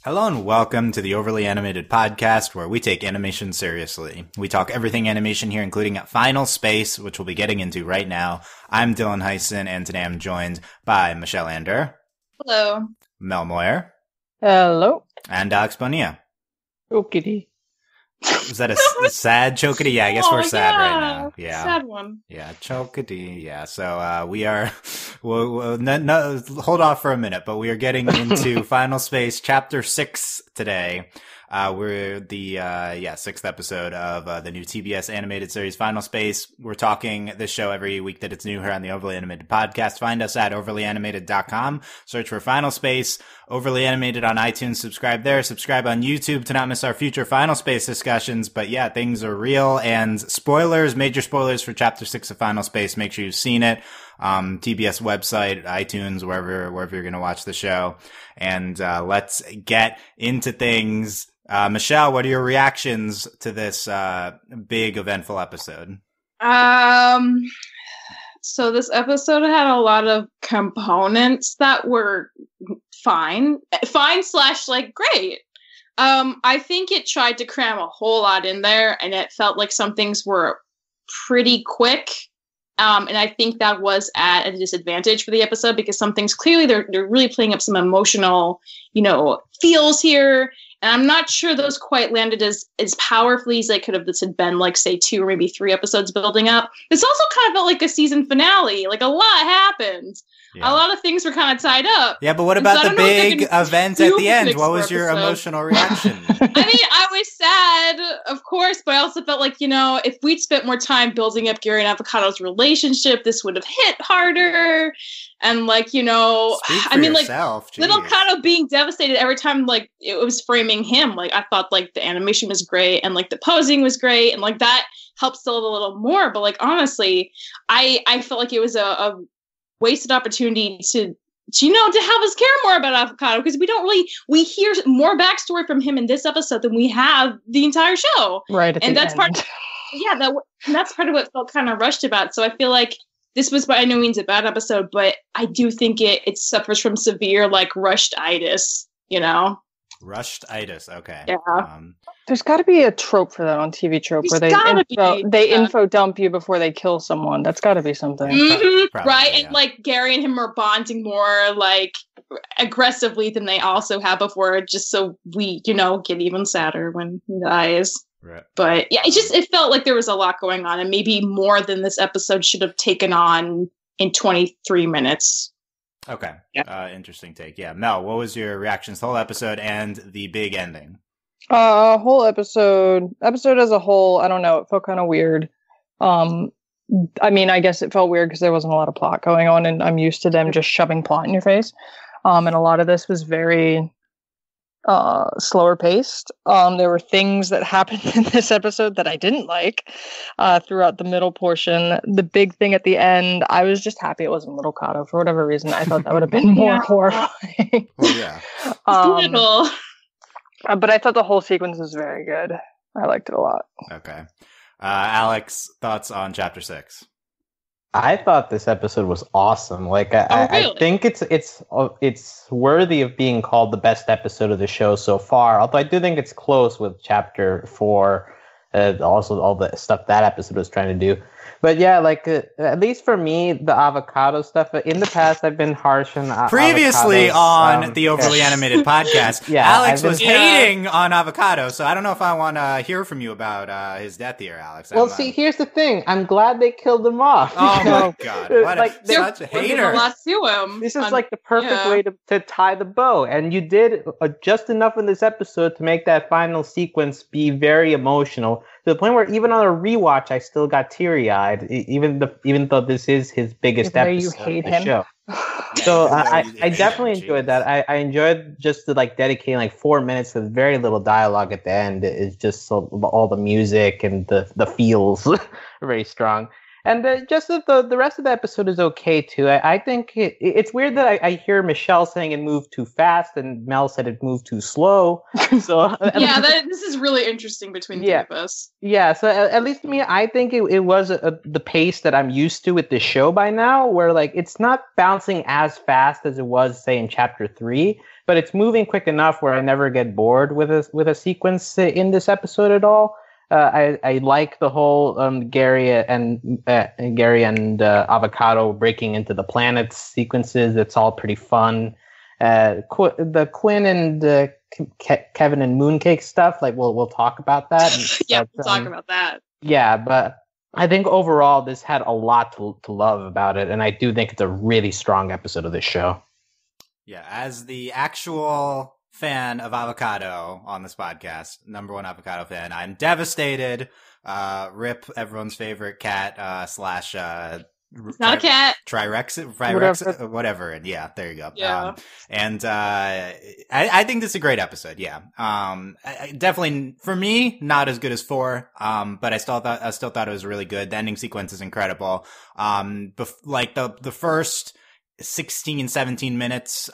Hello and welcome to the Overly Animated Podcast, where we take animation seriously. We talk everything animation here, including Final Space, which we'll be getting into right now. I'm Dylan Hysen, and today I'm joined by Michelle Anderer. Hello. Mel Moyer. Hello. And Alex Bonilla. Chokity. Was that a sad chokity? Yeah, I guess we're sad right now. Yeah. Sad one. Yeah, chokity. Yeah, so we are, no, hold off for a minute, but we are getting into Final Space Chapter 6 today. We're the, sixth episode of the new TBS animated series Final Space. We're talking this show every week that it's new here on the Overly Animated Podcast. Find us at overlyanimated.com. Search for Final Space, Overly Animated on iTunes. Subscribe there. Subscribe on YouTube to not miss our future Final Space discussions. But yeah, things are real. And spoilers, major spoilers for Chapter 6 of Final Space. Make sure you've seen it. TBS website, iTunes, wherever you're going to watch the show. And let's get into things. Michelle, what are your reactions to this big eventful episode? So this episode had a lot of components that were fine / like great. I think it tried to cram a whole lot in there, and it felt like some things were pretty quick. And I think that was at a disadvantage for the episode because some things clearly they're really playing up some emotional, feels here. And I'm not sure those quite landed as powerfully as they could have. This had been like, say, 2 or maybe 3 episodes building up. This also kind of felt like a season finale. Like a lot happened. Yeah. A lot of things were kind of tied up. Yeah, but what about the big event at the end? What was your emotional reaction? I mean, I was sad, of course, but I also felt like, if we'd spent more time building up Gary and Avocato's relationship, this would have hit harder. And yourself. Little Kato being devastated every time, it was framing him. I thought, the animation was great and, the posing was great. And, that helped sell it a little more. But, honestly, I felt like it was a wasted opportunity to have us care more about Avocado because we hear more backstory from him in this episode than we have the entire show. Right. And that's part, that's part of what felt kind of rushed about. So I feel like this was by no means a bad episode, but I do think it suffers from severe rushed-itis, Rushed-itis, okay. Yeah. There's got to be a trope for that on TV trope where they info dump you before they kill someone. That's got to be something. Mm-hmm, probably, right? Yeah. And Gary and him are bonding more aggressively than they also have before, just so we, get even sadder when he dies. Right. But yeah, it felt like there was a lot going on and maybe more than this episode should have taken on in 23 minutes. Okay. Yeah. Interesting take. Yeah. Mel, what was your reaction to the whole episode and the big ending? Whole episode as a whole, I don't know. It felt kind of weird. I guess it felt weird because there wasn't a lot of plot going on and I'm used to them just shoving plot in your face. And a lot of this was very slower paced. There were things that happened in this episode that I didn't like throughout the middle portion. The big thing at the end, I was just happy it wasn't Little Kato for whatever reason. I thought that would have been more horrifying. Well, yeah. Little. But I thought the whole sequence was very good. I liked it a lot. Okay. Alex, thoughts on Chapter 6? I thought this episode was awesome. Really? I think it's worthy of being called the best episode of the show so far. Although I do think it's close with Chapter 4, also all the stuff that episode was trying to do. But yeah, at least for me, the avocado stuff. In the past, I've been harsh on previously avocados, on the Overly Animated Podcast. Yeah, Alex was hating on Avocado, so I don't know if I want to hear from you about his death here, Alex. Well, here's the thing. I'm glad they killed him off. Oh my god, what such a hater! A lot to him. This is the perfect way to tie the bow, and you did just enough in this episode to make that final sequence be very emotional. To the point where even on a rewatch, I still got teary-eyed, even though this is his biggest episode of the show. So I definitely enjoyed that. I enjoyed just dedicating 4 minutes with very little dialogue at the end. It's just all the music and the feels very strong. And just that the rest of the episode is okay too. I think it's weird that I hear Michelle saying it moved too fast and Mel said it moved too slow. So this is really interesting between the two of us. Yeah, so at least to me, I think it was the pace that I'm used to with this show by now, where like it's not bouncing as fast as it was, say, in chapter 3, but it's moving quick enough where I never get bored with a sequence in this episode at all. I like the whole Gary and Avocato breaking into the planets sequences. It's all pretty fun. The Quinn and Kevin and Mooncake stuff, like we'll talk about that. We'll talk about that. Yeah, but I think overall this had a lot to love about it, and I do think it's a really strong episode of this show. Yeah, as the actual fan of Avocato on this podcast, number one Avocato fan, I'm devastated. Rip everyone's favorite cat slash it's not a cat. Trirex, whatever. And yeah, there you go. Yeah. I think this is a great episode. Yeah. Definitely for me, not as good as 4. But I still thought it was really good. The ending sequence is incredible. Like the first 16, 17 minutes,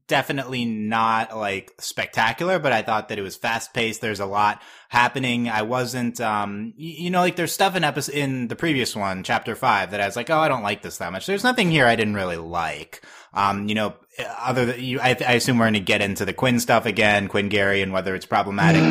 definitely not like spectacular, but I thought that it was fast paced. There's a lot happening. I wasn't, like there's stuff in the previous one, chapter 5, that I was like, oh, I don't like this that much. There's nothing here I didn't really like. Other than I assume we're going to get into the Quinn stuff again, Quinn Gary, and whether it's problematic.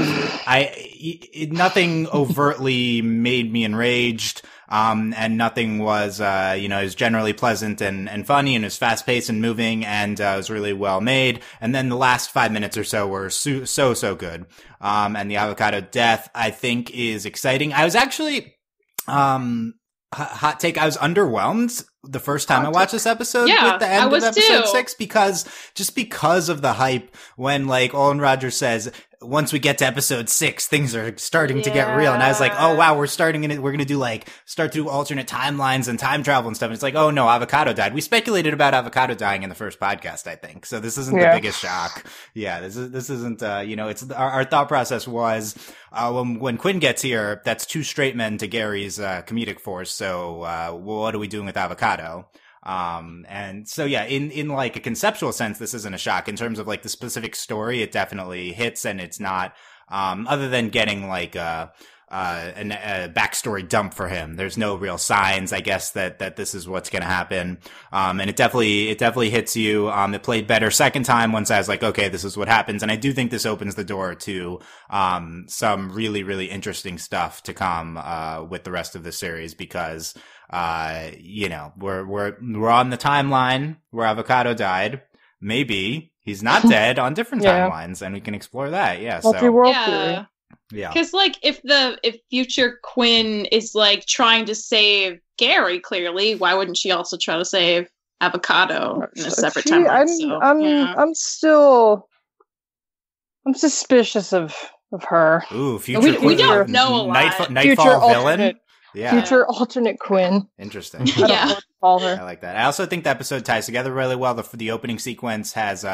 Nothing overtly made me enraged. And nothing was, it was generally pleasant and funny, and it was fast paced and moving, and it was really well made. And then the last 5 minutes or so were so good. And the Avocado death, I think, is exciting. I was actually, hot take, I was underwhelmed the first time I watched this episode with the end of episode 6 because of the hype when like Olin Rogers says, once we get to episode 6, things are starting to get real. And I was like, oh wow, we're going to do start to do alternate timelines and time travel and stuff. And it's like, oh no, Avocato died. We speculated about Avocato dying in the first podcast, I think. So this isn't the biggest shock. Yeah, this isn't, it's our thought process was, when Quinn gets here, that's 2 straight men to Gary's, comedic force. So, what are we doing with Avocato? And so yeah, in like a conceptual sense, this isn't a shock. In terms of like the specific story, it definitely hits, and it's not, other than getting like, a backstory dump for him. There's no real signs, I guess, that this is what's going to happen. And it definitely hits you. It played better second time once I was like, okay, this is what happens. And I do think this opens the door to, some really, really interesting stuff to come, with the rest of the series, because, we're on the timeline where Avocato died. Maybe he's not dead on different timelines, and we can explore that. Yeah. Multi-world theory. Yeah. Because like if future Quinn is like trying to save Gary, clearly, why wouldn't she also try to save Avocato in a separate timeline? I'm suspicious of her. Ooh, future we don't know a lot. Nightfall villain. Yeah. Future alternate Quinn. Interesting. I don't know what to call her. I like that. I also think the episode ties together really well. The opening sequence has,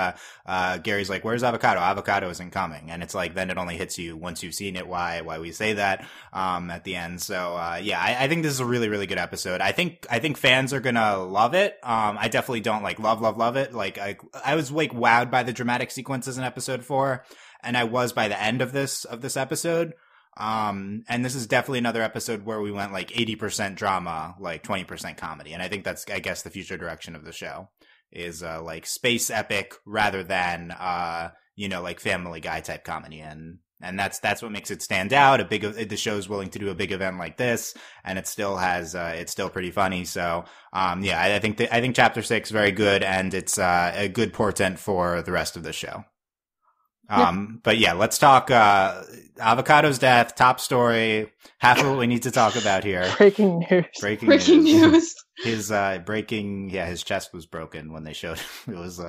Gary's like, where's Avocato? Avocato isn't coming. And it's like, then it only hits you once you've seen it, why we say that, at the end. So, I think this is a really, really good episode. I think fans are gonna love it. I definitely don't like love it. Like, I was like wowed by the dramatic sequences in episode 4, and I was by the end of this episode. And this is definitely another episode where we went like 80% drama, like 20% comedy. And I think that's, I guess, the future direction of the show is, like space epic rather than, like Family Guy type comedy. And that's what makes it stand out. The show's willing to do a big event like this, and it still has, it's still pretty funny. So, I think chapter 6 very good, and it's, a good portent for the rest of the show. But yeah, let's talk, Avocato's death, top story, half of what we need to talk about here. Breaking news. Breaking news. His, his chest was broken when they showed it. It was,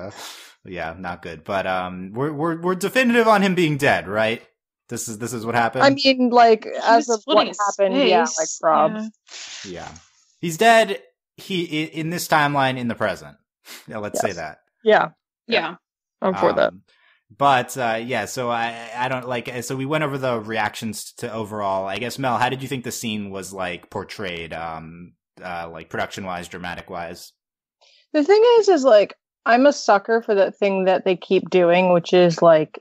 not good. But, we're definitive on him being dead, right? This is what happened? I mean, like, as of what happened, like, Rob. Yeah. He's dead, in this timeline, in the present. Yeah, let's say that. Yeah. Yeah. I'm for that. But yeah, so I don't like. So we went over the reactions to overall. I guess Mel, how did you think the scene was like portrayed? Like production wise, dramatic wise. The thing is like I'm a sucker for that thing that they keep doing, which is like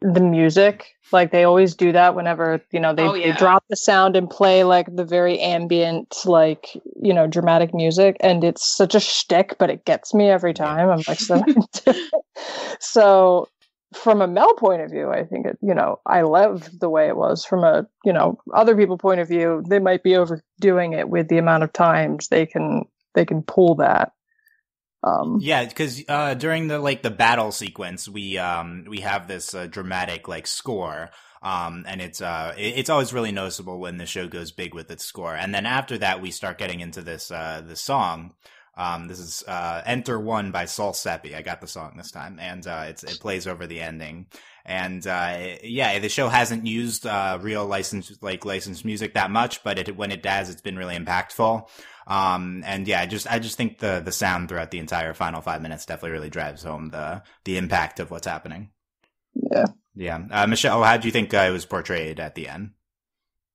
the music. Like they always do that whenever they drop the sound and play like the very ambient, like dramatic music, and it's such a shtick, but it gets me every time. I'm like so into it. So from a Mel point of view, I think I love the way it was. From a other people point of view, they might be overdoing it with the amount of times they can pull that. Yeah, because during the battle sequence, we have this dramatic like score, and it's always really noticeable when the show goes big with its score. And then after that, we start getting into this song. This is Enter One by Sol Seppi. I got the song this time, and it plays over the ending. And yeah, the show hasn't used real licensed music that much, but when it does, it's been really impactful. And yeah, I just think the sound throughout the entire final 5 minutes definitely really drives home the impact of what's happening. Yeah. Michelle, how do you think it was portrayed at the end?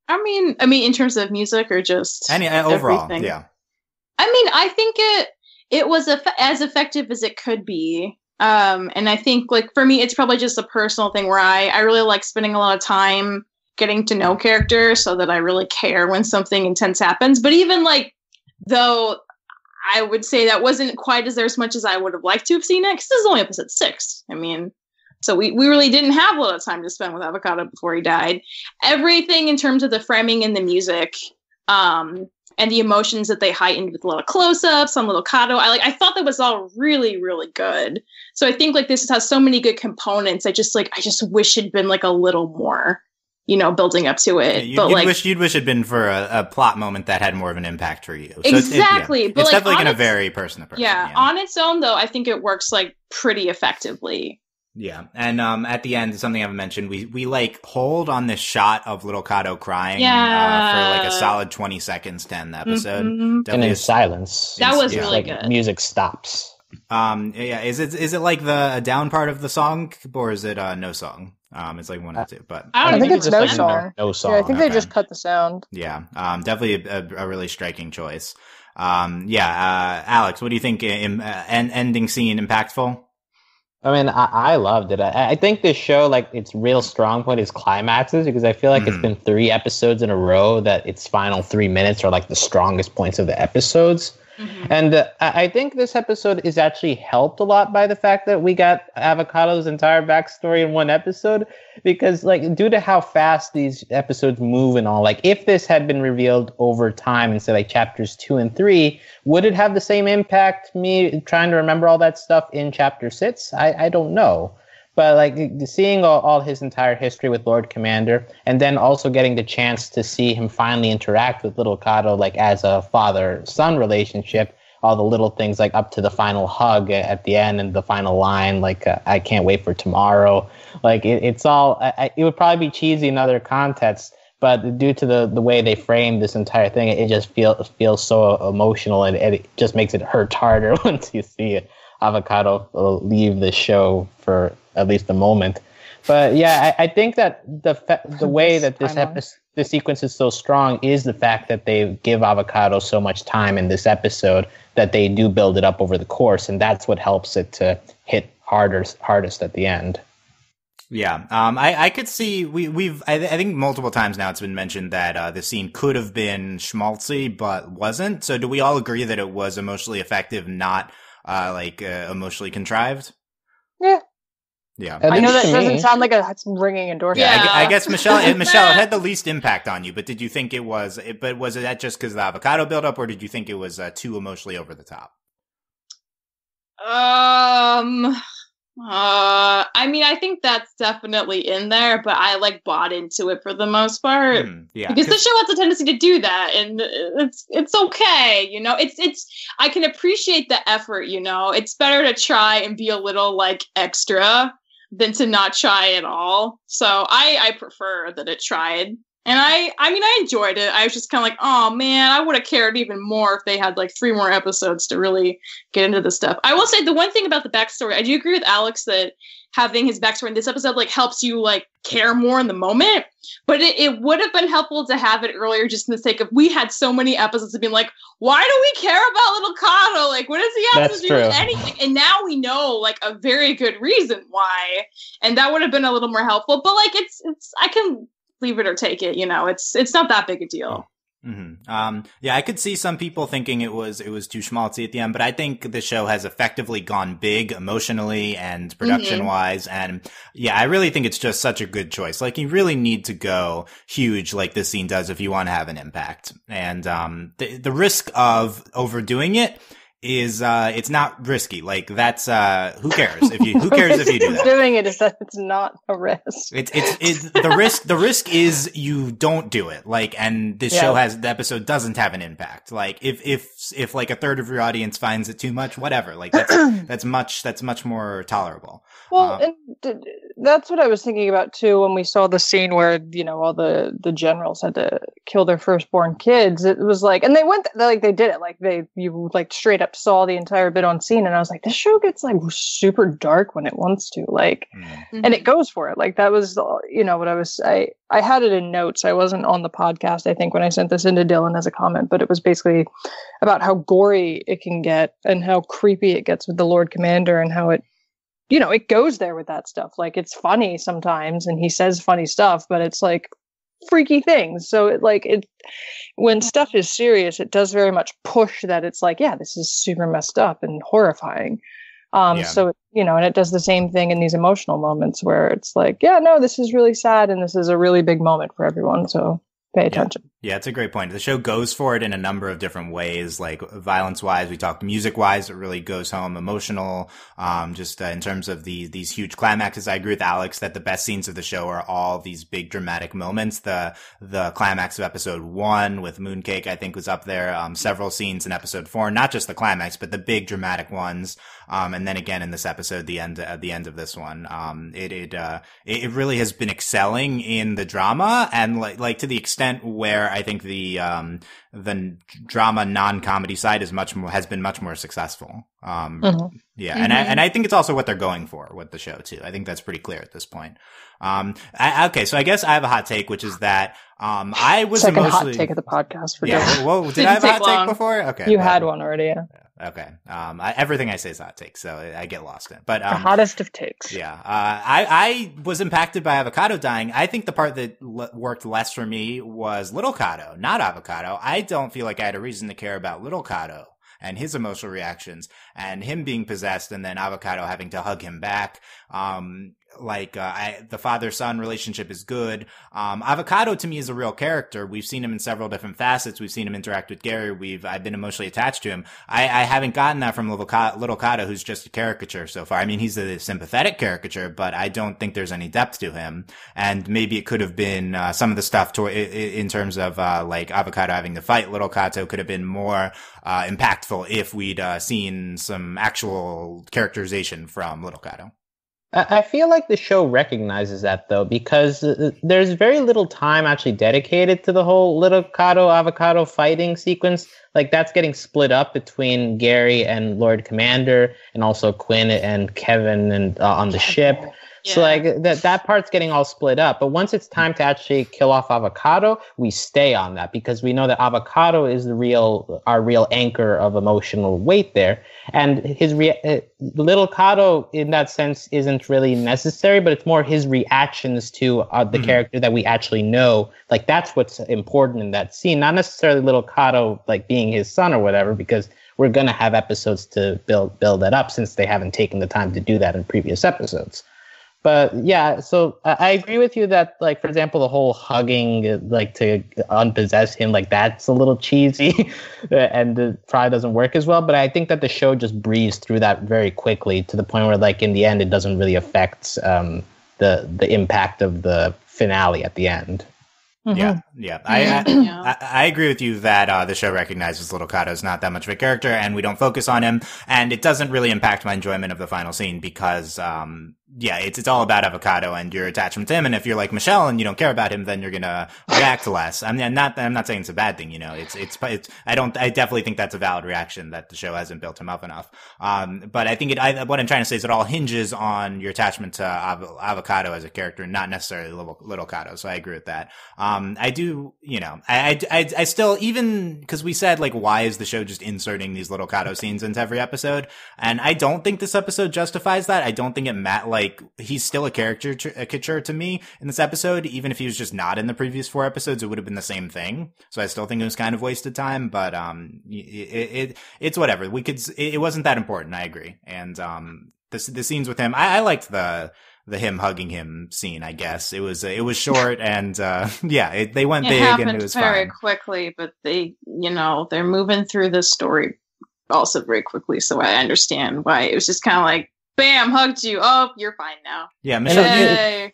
I mean, in terms of music or just overall, everything? Yeah. I mean, I think it was as effective as it could be. And I think, like, for me, it's probably just a personal thing where I really like spending a lot of time getting to know characters so that I really care when something intense happens. But even, like, though I would say that wasn't quite as much as I would have liked to have seen it, because this is only episode 6. I mean, so we really didn't have a lot of time to spend with Avocato before he died. Everything in terms of the framing and the music, and the emotions that they heightened with a lot of close-ups on Avocato. I thought that was all really, really good. So I think like this has so many good components. I just wish it'd been like a little more, building up to it. Yeah, you'd wish it'd been for a plot moment that had more of an impact for you. So exactly. It's definitely going to vary person to person. Yeah, on its own though, I think it works like pretty effectively. Yeah, and at the end, something I haven't mentioned, we like hold on this shot of Little Kato crying for like a solid 20 seconds to end the episode. Mm-hmm. And in silence. That was really good. Music stops. Yeah, is it like the down part of the song, or is it no song? It's like one or two, but I think it's no song. No song. Yeah, I think they just cut the sound. Yeah, definitely a really striking choice. Alex, what do you think? Ending scene impactful? I mean, I loved it. I think this show, like, its real strong point is climaxes, because I feel like it's been 3 episodes in a row that its final 3 minutes are like the strongest points of the episodes. Mm-hmm. And I think this episode is actually helped a lot by the fact that we got Avocato's entire backstory in one episode, because like due to how fast these episodes move and all, like if this had been revealed over time and say like chapters 2 and 3, would it have the same impact, me trying to remember all that stuff in chapter 6? I don't know. But like seeing all his entire history with Lord Commander, and then also getting the chance to see him finally interact with Little Kato, like as a father-son relationship, all the little things like up to the final hug at the end and the final line, like I can't wait for tomorrow. Like it's all, it would probably be cheesy in other contexts, but due to the way they framed this entire thing, it just feels so emotional, and it just makes it hurt harder once you see Avocato leave the show for at least a moment. But yeah, I think that the way that this sequence is so strong is the fact that they give Avocato so much time in this episode that they do build it up over the course, and that's what helps it to hit hardest at the end. Yeah, I could see I think multiple times now it's been mentioned that the scene could have been schmaltzy but wasn't. So do we all agree that it was emotionally effective, not emotionally contrived? Yeah. Yeah, I know that doesn't sound like a ringing endorsement. Yeah, I guess Michelle, it had the least impact on you. But did you think it was? But was it that just because of the Avocato buildup, or did you think it was too emotionally over the top? I mean, I think that's definitely in there, but I like bought into it for the most part. Yeah, because the show has a tendency to do that, and it's okay, It's I can appreciate the effort, It's better to try and be a little like extra than to not try at all. So I prefer that it tried. And I enjoyed it. I was just kind of like, oh man, I would have cared even more if they had like 3 more episodes to really get into this stuff. I will say the one thing about the backstory, I do agree with Alex that having his backstory in this episode like helps you like care more in the moment. But it would have been helpful to have it earlier, just in the sake of we had so many episodes of being like, why do we care about little Kato? Like, what does he have to do with anything? And now we know like a very good reason why, and that would have been a little more helpful. But like, it's I can leave it or take it. You know, it's not that big a deal. Mm-hmm. Yeah, I could see some people thinking it was too schmaltzy at the end, but I think the show has effectively gone big emotionally and production wise. And yeah, I really think it's just such a good choice. Like, you really need to go huge like this scene does if you want to have an impact. And, the risk of overdoing it is it's not risky. Like, that's who cares if you do that? Doing it is that it's not a risk. It's the risk is you don't do it. Like, and this show the episode doesn't have an impact. Like, if like a third of your audience finds it too much, whatever. Like, that's much more tolerable. Well, and that's what I was thinking about too when we saw the scene where, you know, all the generals had to kill their firstborn kids. It was like, and they did it. Like, you straight up saw the entire bit on scene, and I was like, this show gets like super dark when it wants to, like, and it goes for it. Like, that was, you know, what I had it in notes. I wasn't on the podcast, I think, when I sent this into Dylan as a comment, but it was basically about how gory it can get and how creepy it gets with the Lord Commander, and how it, you know, it goes there with that stuff. Like, it's funny sometimes and he says funny stuff, but it's like freaky things. So when stuff is serious, it does very much push that. It's like, yeah, this is super messed up and horrifying. So, you know, and it does the same thing in these emotional moments where it's like, yeah, no, this is really sad and this is a really big moment for everyone. So pay attention. Yeah, it's a great point. The show goes for it in a number of different ways, like violence-wise. We talked music-wise. It really goes home emotional. In terms of these huge climaxes, I agree with Alex that the best scenes of the show are all these big dramatic moments. The climax of episode 1 with Mooncake, I think, was up there. Several scenes in episode 4, not just the climax, but the big dramatic ones. And then again in this episode, the end of this one. It really has been excelling in the drama, and like to the extent where I think the drama non-comedy side has been much more successful. Yeah. And I think it's also what they're going for with the show too. I think that's pretty clear at this point. Okay. So I guess I have a hot take, which is that, I was second hot take of the podcast for Dylan. Whoa, did I have a hot take before? Okay. You had one already. Yeah. Okay. Everything I say is hot take, so I get lost in it. But, the hottest of takes. Yeah. I was impacted by Avocato dying. I think the part that worked less for me was Little Kato, not Avocato. I don't feel like I had a reason to care about Little Kato and his emotional reactions and him being possessed and then Avocato having to hug him back. The father-son relationship is good. Avocato to me is a real character. We've seen him in several different facets. We've seen him interact with Gary. I've been emotionally attached to him. I haven't gotten that from Little Kato, who's just a caricature so far. I mean, he's a sympathetic caricature, but I don't think there's any depth to him. And maybe it could have been, some of the stuff in terms of, Avocato having to fight Little Kato could have been more, impactful if we'd, seen some actual characterization from Little Kato. I feel like the show recognizes that, though, because there's very little time actually dedicated to the whole Little Kato Avocato fighting sequence. Like, that's getting split up between Gary and Lord Commander, and also Quinn and Kevin and on the ship. Yeah. So like that part's getting all split up. But once it's time to actually kill off Avocato, we stay on that because we know that Avocato is our real anchor of emotional weight there. And his Little Kato in that sense isn't really necessary, but it's more his reactions to the character that we actually know. Like, that's what's important in that scene, not necessarily Little Kato like being his son or whatever, because we're going to have episodes to build that up since they haven't taken the time to do that in previous episodes. But yeah, so I agree with you that, like, for example, the whole hugging, like, to unpossess him, like, that's a little cheesy and it probably doesn't work as well. But I think that the show just breezed through that very quickly to the point where, like, in the end, it doesn't really affect the impact of the finale at the end. Yeah. I agree with you that the show recognizes Little Kato is not that much of a character, and we don't focus on him, and it doesn't really impact my enjoyment of the final scene because yeah, it's all about Avocato and your attachment to him. And if you're like Michelle and you don't care about him, then you're gonna react less. I'm not saying it's a bad thing, you know. I definitely think that's a valid reaction that the show hasn't built him up enough. But I think what I'm trying to say is it all hinges on your attachment to Avocato as a character, not necessarily Little Cato. So I agree with that. I do, you know, I still, even because we said like, why is the show just inserting these Little Cato scenes into every episode? And I don't think this episode justifies that. I don't think like he's still a caricature to me in this episode. Even if he was just not in the previous 4 episodes, it would have been the same thing. So I still think it was kind of wasted time, but it's whatever. It wasn't that important. I agree. And the scenes with him, I liked the him hugging him scene. I guess it was short and yeah, they went big and it was very fine. quickly, but they, you know, they're moving through the story also very quickly, so I understand why it was just kind of like, bam, hugged you. Oh, you're fine now. Yeah, Michelle. Yay.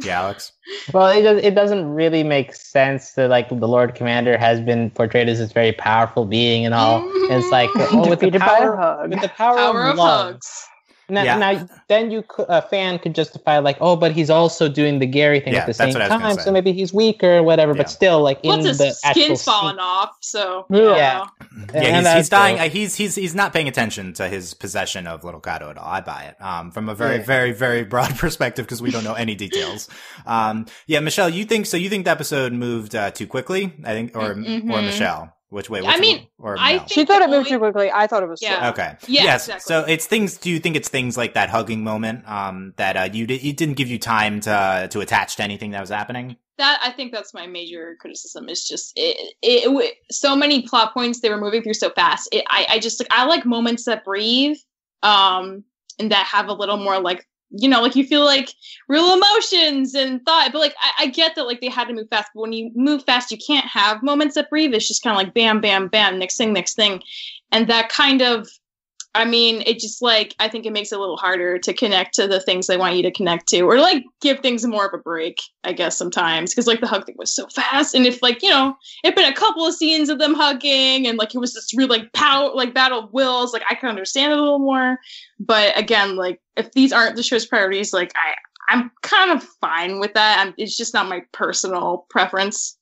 Yeah, Alex. Well, it doesn't really make sense that like the Lord Commander has been portrayed as this very powerful being and all. And it's like, with the power of love. Hugs. Now, then a fan could justify like, oh, but he's also doing the Gary thing at the same time, so maybe he's weaker or whatever. But still, like in his the skin's falling off, so yeah. He's dying. He's not paying attention to his possession of Little Cato at all. I buy it. From a very, very, very broad perspective because we don't know any details. Yeah, Michelle, you think the episode moved too quickly? I think, or Michelle. Which way? I mean, she thought it moved too quickly. I thought it was slow. Okay. Yeah, yes. Exactly. So it's things. Do you think it's things like that hugging moment that it didn't give you time to attach to anything that was happening? That I think that's my major criticism. Is just so many plot points they were moving through so fast. I like moments that breathe, and that have a little more like, you know, like you feel like real emotions and thought, but like I get that like they had to move fast, but when you move fast, you can't have moments that breathe. It's just kind of like bam, bam, bam, next thing, and that kind of, I mean, it just like I think it makes it a little harder to connect to the things they want you to connect to, or like give things more of a break, I guess sometimes, because like the hug thing was so fast, and if like, you know, it'd been a couple of scenes of them hugging, and like it was this real like battle of wills, like I could understand it a little more. But again, like if these aren't the show's priorities, like I'm kind of fine with that. It's just not my personal preference.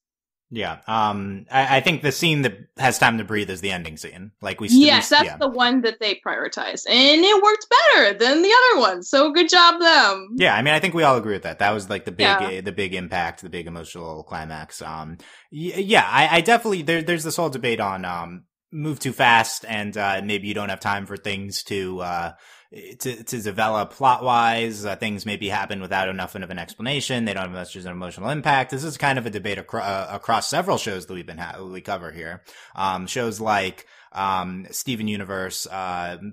Yeah. I think the scene that has time to breathe is the ending scene. Like that's the one that they prioritized, and it worked better than the other one. So good job, them. Yeah. I mean, I think we all agree with that. That was like the big impact, the big emotional climax. I definitely, there's this whole debate on, move too fast and, maybe you don't have time for things to develop plot wise. Things maybe happen without enough of an explanation. They don't have much as an emotional impact. This is kind of a debate across several shows that we cover here. Shows like, Steven Universe,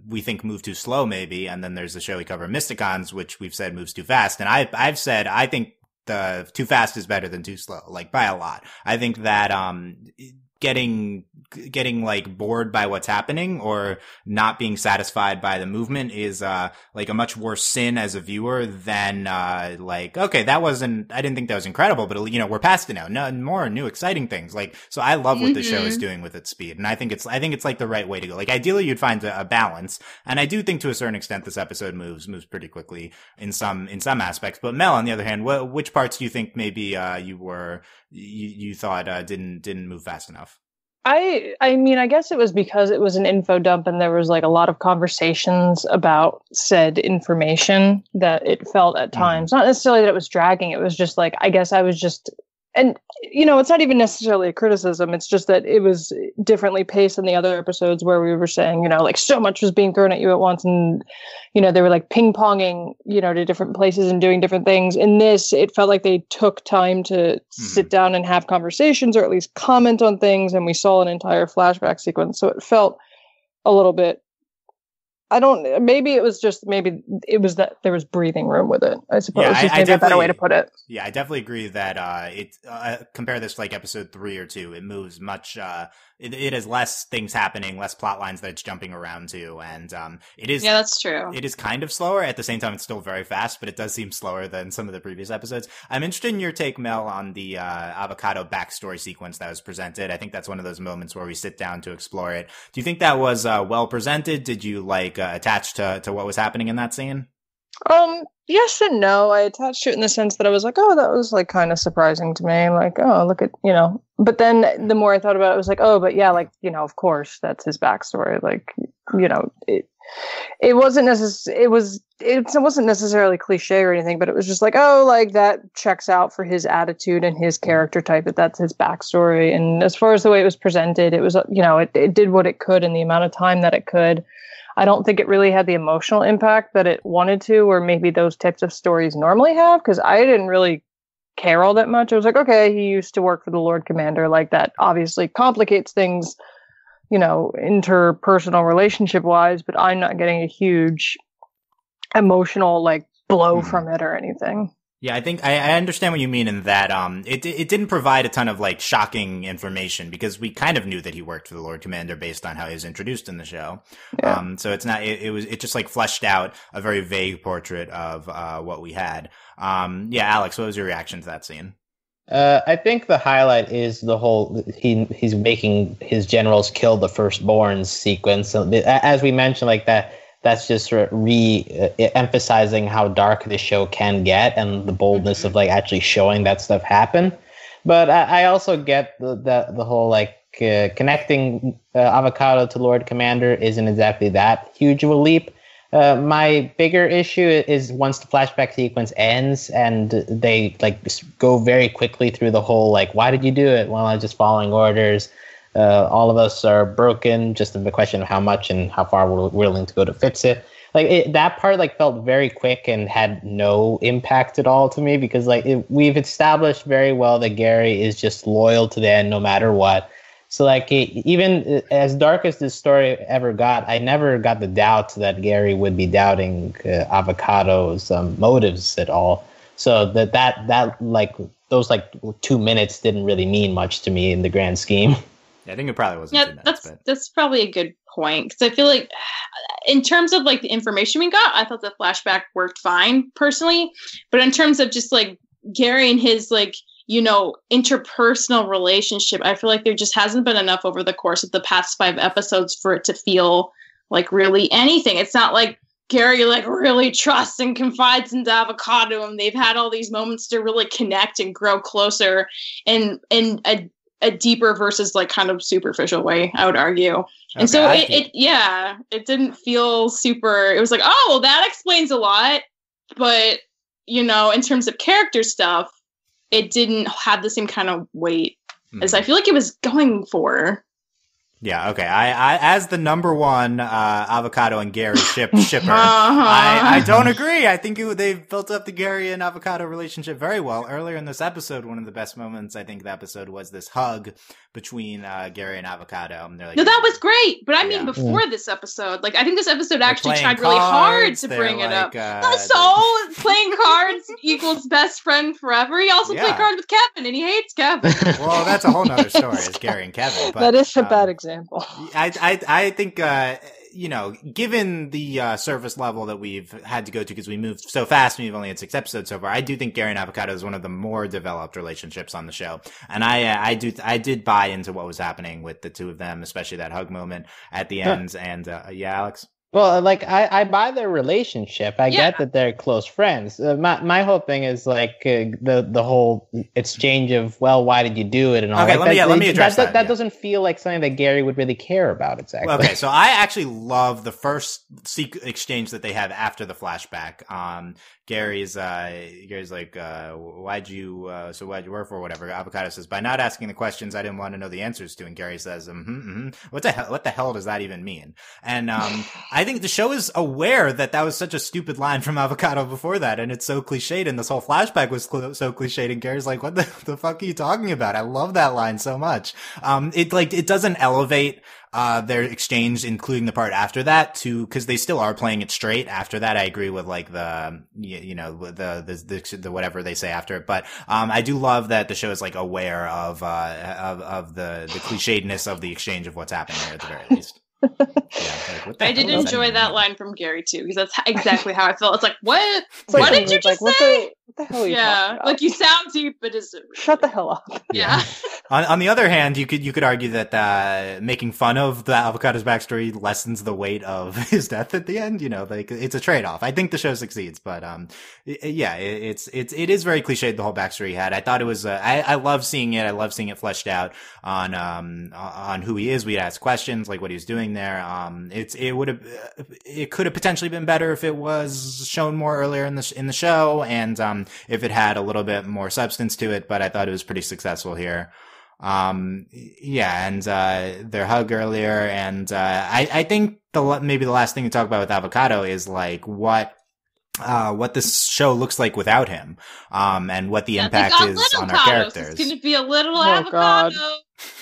we think move too slow maybe. And then there's the show we cover, Mysticons, which we've said moves too fast. And I've said, I think the too fast is better than too slow, like by a lot. I think that, getting like bored by what's happening or not being satisfied by the movement is like a much worse sin as a viewer than like, okay, I didn't think that was incredible, but you know, we're past it now. No more new exciting things. Like, so I love what the show is doing with its speed, and I think it's like the right way to go. Like ideally you'd find a balance, and I do think to a certain extent this episode moves pretty quickly in some aspects. But Mel, on the other hand, which parts do you think maybe you thought didn't move fast enough? I mean, I guess it was because it was an info dump and there was like a lot of conversations about said information that it felt at times, not necessarily that it was dragging. It was just like, I guess I was just, and you know, it's not even necessarily a criticism. It's just that it was differently paced than the other episodes where we were saying, you know, like so much was being thrown at you at once. And, you know, they were like ping ponging, you know, to different places and doing different things. In this, it felt like they took time to sit down and have conversations or at least comment on things. And we saw an entire flashback sequence. So it felt a little bit, maybe it was that there was breathing room with it, I suppose. Yeah, just maybe a better way to put it. Yeah, I definitely agree that compare this to like episode 3 or 2, it moves much, it has less things happening, less plot lines that it's jumping around to, and it is. Yeah, that's true. It is kind of slower. At the same time, it's still very fast, but it does seem slower than some of the previous episodes. I'm interested in your take, Mel, on the Avocato backstory sequence that was presented. I think that's one of those moments where we sit down to explore it. Do you think that was well presented? Did you like attach to what was happening in that scene? Yes and no. I attached to it in the sense that I was like, oh, that was like kind of surprising to me. Like, oh, look at, but then the more I thought about it, I was like, oh, but yeah, like, of course that's his backstory. Like, it wasn't it wasn't necessarily cliche or anything, but it was just like, oh, like that checks out for his attitude and his character type, that's his backstory. And as far as the way it was presented, it was, it did what it could in the amount of time that it could. I don't think it really had the emotional impact that it wanted to, or maybe those types of stories normally have, because I didn't really care all that much. I was like, okay, he used to work for the Lord Commander. Like, that obviously complicates things, interpersonal relationship wise, but I'm not getting a huge emotional like blow from it or anything. Yeah, I think I understand what you mean in that it didn't provide a ton of like shocking information, because we kind of knew that he worked for the Lord Commander based on how he was introduced in the show. Yeah. So it's not it just like fleshed out a very vague portrait of what we had. Yeah, Alex, what was your reaction to that scene? I think the highlight is the whole he's making his generals kill the firstborns sequence. So as we mentioned, like that's just sort of re-emphasizing how dark the show can get and the boldness of like actually showing that stuff happen. But I also get the whole like connecting Avocato to Lord Commander isn't exactly that huge of a leap. My bigger issue is once the flashback sequence ends and they like go very quickly through the whole like, why did you do it? Well, I'm just following orders. All of us are broken, just the question of how much and how far we're willing to go to fix it. Like that part like felt very quick and had no impact at all to me, because like we've established very well that Gary is just loyal to the end no matter what. So like even as dark as this story ever got, I never got the doubt that Gary would be doubting Avocato's motives at all. So that like those like 2 minutes didn't really mean much to me in the grand scheme. Yeah, I think it probably wasn't. Yeah, 2 minutes, that's probably a good point, because I feel like in terms of like the information we got, I thought the flashback worked fine personally, but in terms of just like Gary and his like interpersonal relationship, I feel like there just hasn't been enough over the course of the past 5 episodes for it to feel like really anything. It's not like Gary like really trusts and confides into Avocato, and they've had all these moments to really connect and grow closer in a deeper versus like kind of superficial way, I would argue. And so it didn't feel super. It was like, oh, well, that explains a lot, but in terms of character stuff, it didn't have the same kind of weight as I feel like it was going for. Yeah, okay. I as the number one Avocato and Gary shipper, I don't agree. I think they've built up the Gary and Avocato relationship very well. Earlier in this episode, one of the best moments, I think, the episode was this hug between Gary and Avocado. And they're like, no, that was great. But I mean, before this episode, like, I think this episode actually tried really hard to bring it up. So playing cards equals best friend forever. He also played cards with Kevin, and he hates Kevin. Well, that's a whole nother story, is Gary and Kevin. But, that is a bad example. I think, given the surface level that we've had to go to because we moved so fast and we've only had 6 episodes so far, I do think Gary and Avocato is one of the more developed relationships on the show. And I did buy into what was happening with the two of them, especially that hug moment at the end. And Alex? Well, like I buy their relationship. I get that they're close friends. My whole thing is like the whole exchange of, well, why did you do it and all. Okay, like, let me address that. That doesn't feel like something that Gary would really care about exactly. Okay, so I actually love the first exchange that they have after the flashback. Gary's like, why'd you work for, whatever. Avocato says, by not asking the questions I didn't want to know the answers to. And Gary says, what the hell does that even mean? And, I think the show is aware that was such a stupid line from Avocato before that. And it's so cliched, and this whole flashback was so cliched, and Gary's like, what the fuck are you talking about? I love that line so much. It doesn't elevate their exchange, including the part after that, because they still are playing it straight after that. I agree with like the whatever they say after it, but I do love that the show is like aware of the clichédness of the exchange of what's happening there at the very least. I did enjoy that line from Gary too, because that's exactly how I felt. It's like, what did you just say? What the hell are you talking about? Like, you sound deep, but is it really? Shut the hell up. Yeah. On the other hand, you could argue that making fun of the Avocado's backstory lessens the weight of his death at the end. You know, like it's a trade off. I think the show succeeds, but yeah, it is very cliched, the whole backstory he had. I thought it was I love seeing it. I love seeing it fleshed out on who he is. We'd ask questions like what he was doing there. It could have potentially been better if it was shown more earlier in the show, and if it had a little bit more substance to it. But I thought it was pretty successful here. Yeah, and their hug earlier, and I think maybe the last thing to talk about with Avocato is like what this show looks like without him, and what the impact is on our characters. It's going to be a little Avocado.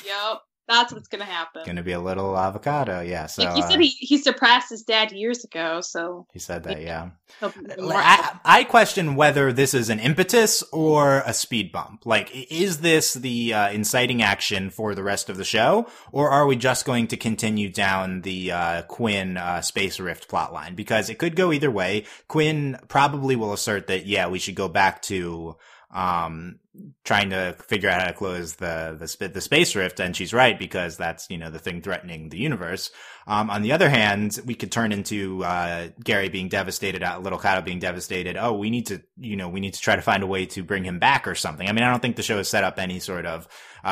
Yep. That's what's gonna happen. Gonna be a little Avocado, yeah. So like you said, he surpassed his dad years ago. So he said that, yeah. I question whether this is an impetus or a speed bump. Like, is this the inciting action for the rest of the show, or are we just going to continue down the Quinn space rift plotline? Because it could go either way. Quinn probably will assert that, yeah, we should go back to trying to figure out how to close the space rift, and she's right, because that's, you know, the thing threatening the universe. On the other hand, we could turn into Gary being devastated, Little Kato being devastated. Oh, we need to try to find a way to bring him back or something. I mean, I don't think the show has set up any sort of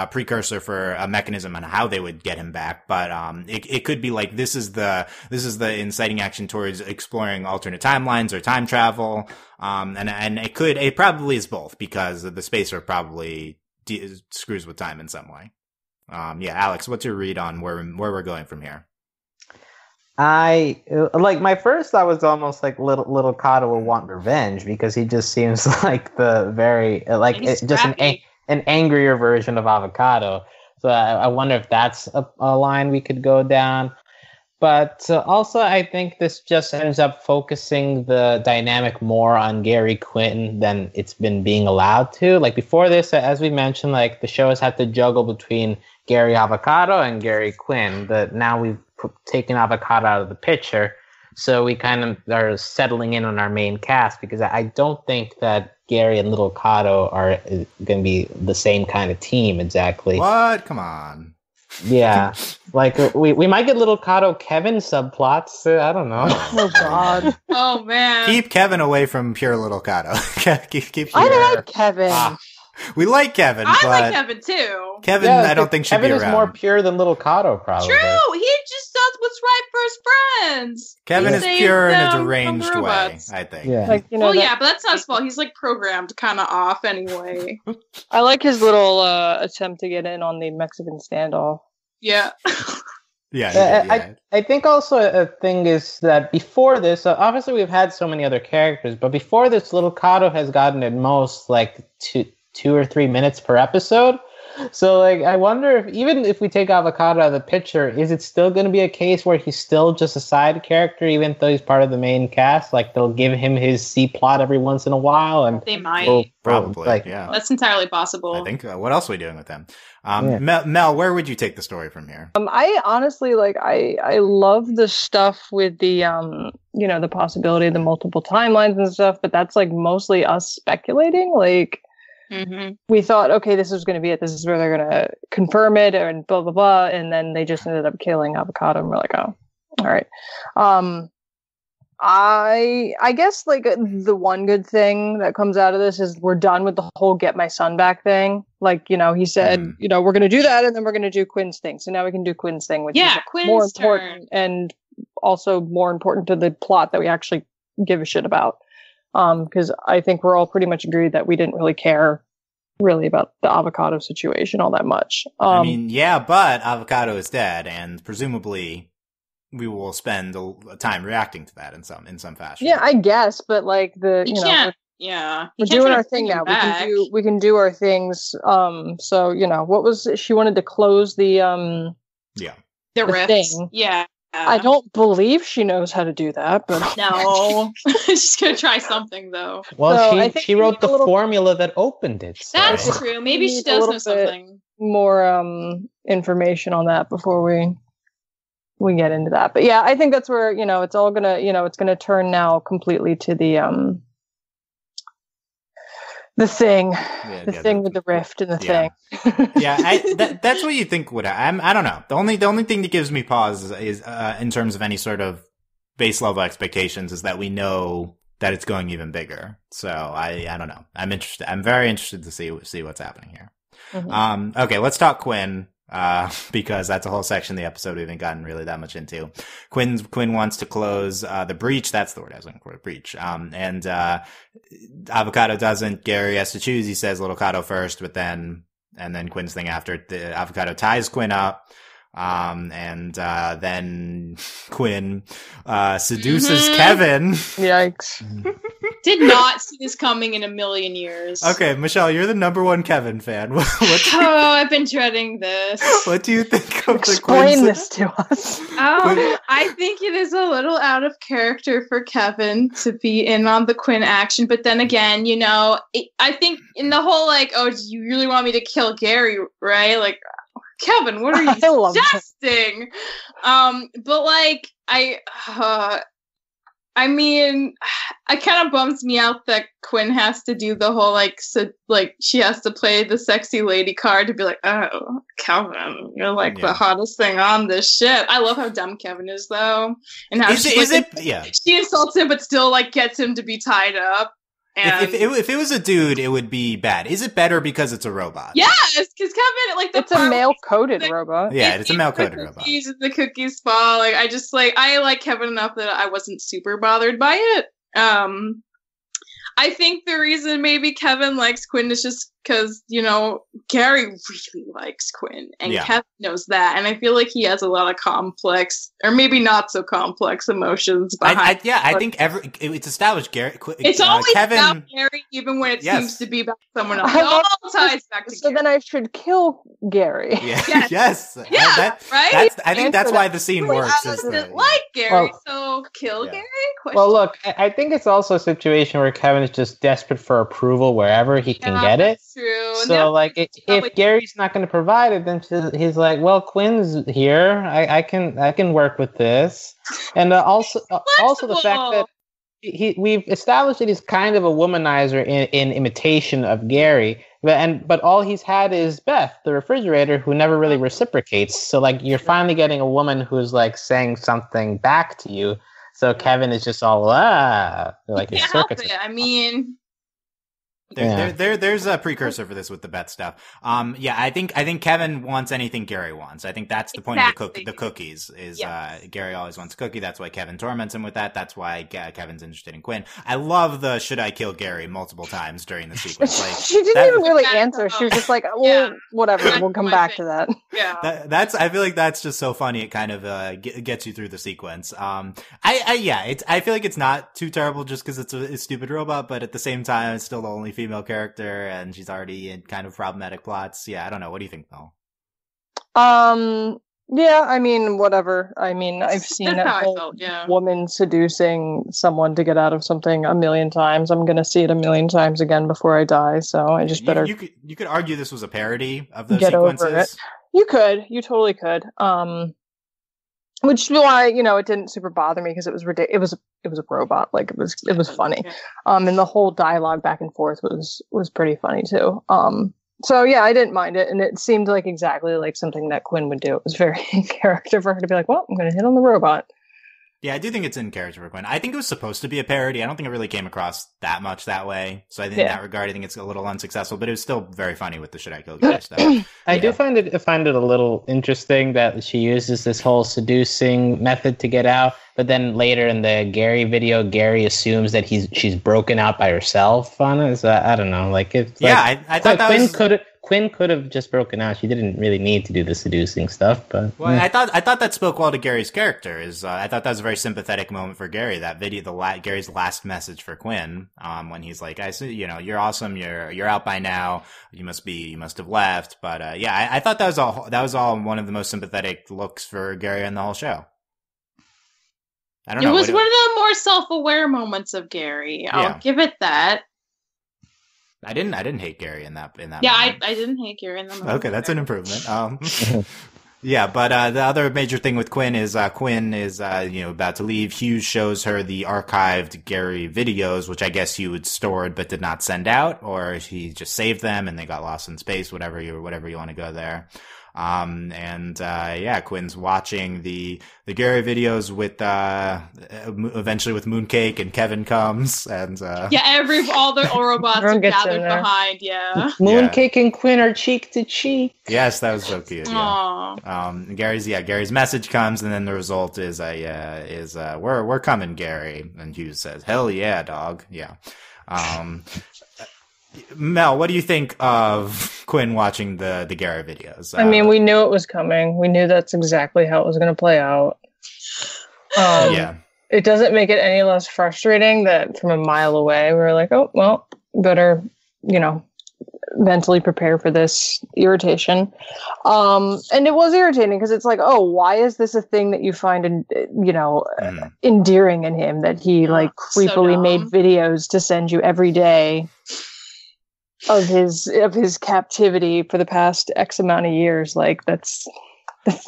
precursor for a mechanism on how they would get him back, but it could be like this is the inciting action towards exploring alternate timelines or time travel. And it probably is both, because the spacer probably screws with time in some way. Yeah, Alex, what's your read on where we're going from here? I like, my first thought was almost like little Kato will want revenge, because he just seems like the very just an angrier version of Avocato. So I wonder if that's a line we could go down. But also, I think this just ends up focusing the dynamic more on Gary Quinn than it's been being allowed to. Like before this, as we mentioned, like the show has had to juggle between Gary Avocato and Gary Quinn. But now we've taken Avocato out of the picture, so we kind of are settling in on our main cast, because I don't think that Gary and Little Kato are going to be the same kind of team exactly. What? Come on. Yeah, like we might get Little Kato K.V.N subplots. I don't know. Oh God. Oh man. Keep Kevin away from pure Little Kato. keep I like Kevin. We like Kevin. I like Kevin too. Kevin, yeah, I don't think should Kevin be around. Kevin is more pure than Little Kato, probably. True. He just does what's right for his friends. Kevin is pure in a deranged way, I think. Yeah. Like, you know, well, yeah, but that's not his fault. He's like programmed kind of off anyway. I like his little attempt to get in on the Mexican standoff. Yeah. Yeah. I think also a thing is that before this, obviously we've had so many other characters, but before this, Little Kato has gotten at most like 2 or 3 minutes per episode. So like, I wonder if even if we take Avocato out of the picture, is it still going to be a case where he's still just a side character, even though he's part of the main cast? Like they'll give him his C plot every once in a while, and they might probably, yeah, that's entirely possible. I think. What else are we doing with them? Mel, where would you take the story from here? I honestly I love the stuff with the the possibility of the multiple timelines and stuff, but that's like mostly us speculating. Like, we thought, okay, this is going to be it. This is where they're going to confirm it, and blah blah blah, and then they just ended up killing Avocato, and we're like, oh, all right. I guess like the one good thing that comes out of this is we're done with the whole get my son back thing. Like, he said, we're going to do that, and then we're going to do Quinn's thing. So now we can do Quinn's thing, which is Quinn's more important and also more important to the plot that we actually give a shit about. Because I think we're all pretty much agreed that we didn't really care really about the Avocato situation all that much. I mean, yeah, but Avocato is dead, and presumably we will spend time reacting to that in some fashion. Yeah, I guess, but like we're doing our thing now. We can do our things. So what was it? She wanted to close the rift thing. Yeah. I don't believe she knows how to do that, but no, she's gonna try something though. Well, so she wrote the formula that opened it. So. That's true. Maybe she does know something. More information on that before we get into that. But yeah, I think that's where it's all gonna it's gonna turn now completely to the The thing. The thing with the rift and the thing. Yeah, that's what you think would happen. I don't know. The only thing that gives me pause is in terms of any sort of base level expectations is that we know that it's going even bigger. So I don't know. I'm interested. I'm very interested to see what's happening here. Mm-hmm. Okay, let's talk Quinn. Because that's a whole section of the episode we haven't gotten really that much into. Quinn wants to close, the breach. That's the word I was looking for, breach. And Avocato doesn't. Gary has to choose. He says Little Cato first, but then Quinn's thing after. The Avocato ties Quinn up. And then Quinn, seduces Kevin. Yikes. Did not see this coming in a million years. Okay, Michelle, you're the #1 Kevin fan. I've been dreading this. What do you think of Explain this to us. I think it is a little out of character for Kevin to be in on the Quinn action, but then again, I think in the whole do you really want me to kill Gary, right? Like, Kevin, what are you suggesting? I mean, it kind of bums me out that Quinn has to do the whole she has to play the sexy lady card to be like, oh, Kevin, you're the hottest thing on this ship. I love how dumb Kevin is though, and how she insults him but still gets him to be tied up. And if it was a dude, it would be bad. Is it better because it's a robot? Yes, because Kevin, it's a male-coded robot. Yeah, it's a male-coded robot. The cookies fall. I like Kevin enough that I wasn't super bothered by it. I think the reason maybe Kevin likes Quinn is just because, Gary really likes Quinn, and Kevin knows that, and I feel like he has a lot of complex, or maybe not so complex emotions behind. I think it's established Gary. It's always Kevin, about Gary, even when it seems to be about someone else. It all ties back to Gary. Then I should kill Gary. Yeah. Yes. Yeah. Right. I think that's why the scene works. Like Gary, so kill Gary. Well, look, I think it's also a situation where Kevin is just desperate for approval wherever he can get it. True. So, if Gary's not going to provide it, then he's like, "Well, Quinn's here. I can work with this." And also the fact that we've established that he's kind of a womanizer in imitation of Gary, but all he's had is Beth, the refrigerator, who never really reciprocates. So, you're finally getting a woman who's saying something back to you. So Kevin is just all his circuits. I mean. There's a precursor for this with the Beth stuff. I think Kevin wants anything Gary wants. I think that's the point of the cookies is, Gary always wants a cookie. That's why Kevin torments him with that. That's why Kevin's interested in Quinn. I love the should I kill Gary multiple times during the sequence. She didn't even really answer. She was just like, well, whatever. We'll come back to that. Yeah. I feel like that's just so funny. It kind of, gets you through the sequence. I feel like it's not too terrible just because it's a stupid robot, but at the same time, it's still the only female character, and she's already in kind of problematic plots. Yeah, I don't know. What do you think, Mel? Yeah, I mean, whatever. I mean, I've seen that whole woman seducing someone to get out of something a million times. I'm going to see it a million times again before I die, so I just better... You could argue this was a parody of those get sequences. Over it. You could. You totally could. Which is why, it didn't super bother me, because it was ridiculous. It was a robot. It was funny. And the whole dialogue back and forth was pretty funny too. So yeah, I didn't mind it, and it seemed exactly like something that Quinn would do. It was very in character for her to be like, "Well, I'm going to hit on the robot." Yeah, I do think it's in character for Quinn. I think it was supposed to be a parody. I don't think it really came across that much that way. So I think in that regard, I think it's a little unsuccessful, but it was still very funny with the should I kill Gary stuff. I do find it a little interesting that she uses this whole seducing method to get out, but then later in the Gary video, Gary assumes that she's broken out by herself on it. So I don't know. I thought that Quinn could have just broken out. She didn't really need to do the seducing stuff, but I thought that spoke well to Gary's character. I thought that was a very sympathetic moment for Gary. That video, Gary's last message for Quinn, when he's like, "I see, you're awesome. You're out by now. You must have left." But I thought that was all one of the most sympathetic looks for Gary in the whole show. I don't know. It was one of the more self-aware moments of Gary. I'll give it that. I didn't hate Gary in that. Yeah, I didn't hate Gary in that moment. Okay, that's an improvement. Yeah, but the other major thing with Quinn is about to leave. Hughes shows her the archived Gary videos, which I guess Hugh had stored but did not send out, or he just saved them and they got lost in space. Whatever you want to go there. Quinn's watching the Gary videos with eventually with Mooncake and Kevin comes and all the robots are gathered behind. Yeah, Mooncake and Quinn are cheek to cheek. Yes, that was so cute. Yeah. Gary's message comes, and then the result is we're coming, Gary. And Hughes says, "Hell yeah, dog." Yeah. Mel, what do you think of Quinn watching the Gary videos? I mean, we knew it was coming. We knew that's exactly how it was going to play out. It doesn't make it any less frustrating that from a mile away, we were like, oh, well, better, mentally prepare for this irritation. And it was irritating because it's like, oh, why is this a thing that you find, endearing in him, that he creepily made videos to send you every day of his captivity for the past X amount of years? That's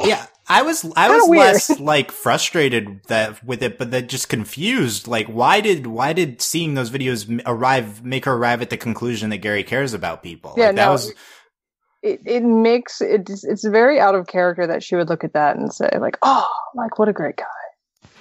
yeah. I was less frustrated with it, but then just confused. Why did seeing those videos make her arrive at the conclusion that Gary cares about people? Yeah, it's very out of character that she would look at that and say what a great guy.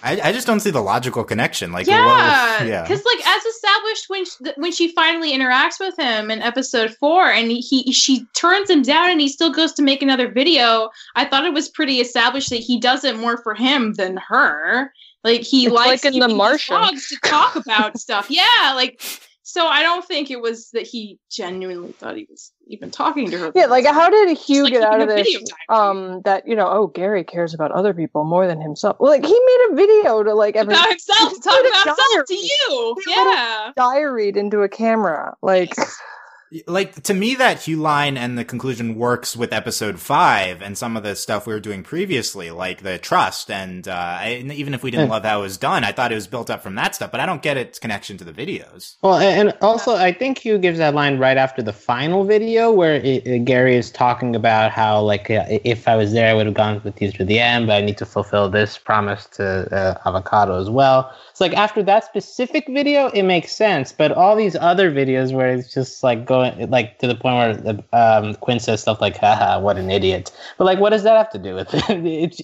I just don't see the logical connection. Because as established when she finally interacts with him in episode 4, and she turns him down, and he still goes to make another video. I thought it was pretty established that he does it more for him than her. He likes in The Martian to talk about stuff. Yeah, so I don't think it was that he genuinely thought he was even talking to her. Yeah, how did Hugh get out of this? Gary cares about other people more than himself. Well, he made a video to about himself, talk about himself to you. Yeah, diaried into a camera. To me, that Hugh line and the conclusion works with episode 5 and some of the stuff we were doing previously, like the trust. And even if we didn't love how it was done, I thought it was built up from that stuff, but I don't get its connection to the videos. Well, and also I think Hugh gives that line right after the final video where Gary is talking about how, if I was there, I would have gone with you to the end, but I need to fulfill this promise to Avocato as well. So after that specific video, it makes sense, but all these other videos where it's just going to the point where Quinn says stuff like, haha, what an idiot. But what does that have to do with it?